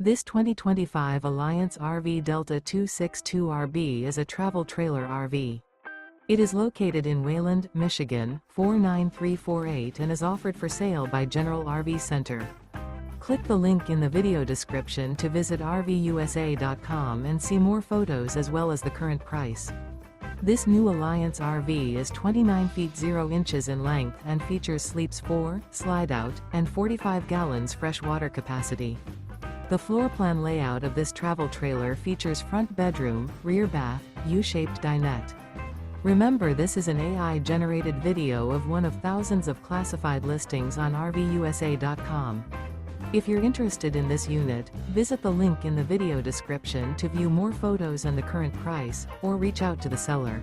This 2025 Alliance RV Delta 262RB is a travel trailer RV. It is located in Wayland, Michigan, 49348 and is offered for sale by General RV Center. Click the link in the video description to visit RVUSA.com and see more photos as well as the current price. This new Alliance RV is 29 feet 0 inches in length and features sleeps 4, Slideout, and 45 gallons fresh water capacity. The floor plan layout of this travel trailer features front bedroom, rear bath, U-shaped dinette. Remember, this is an AI-generated video of one of thousands of classified listings on RVUSA.com. If you're interested in this unit, visit the link in the video description to view more photos and the current price, or reach out to the seller.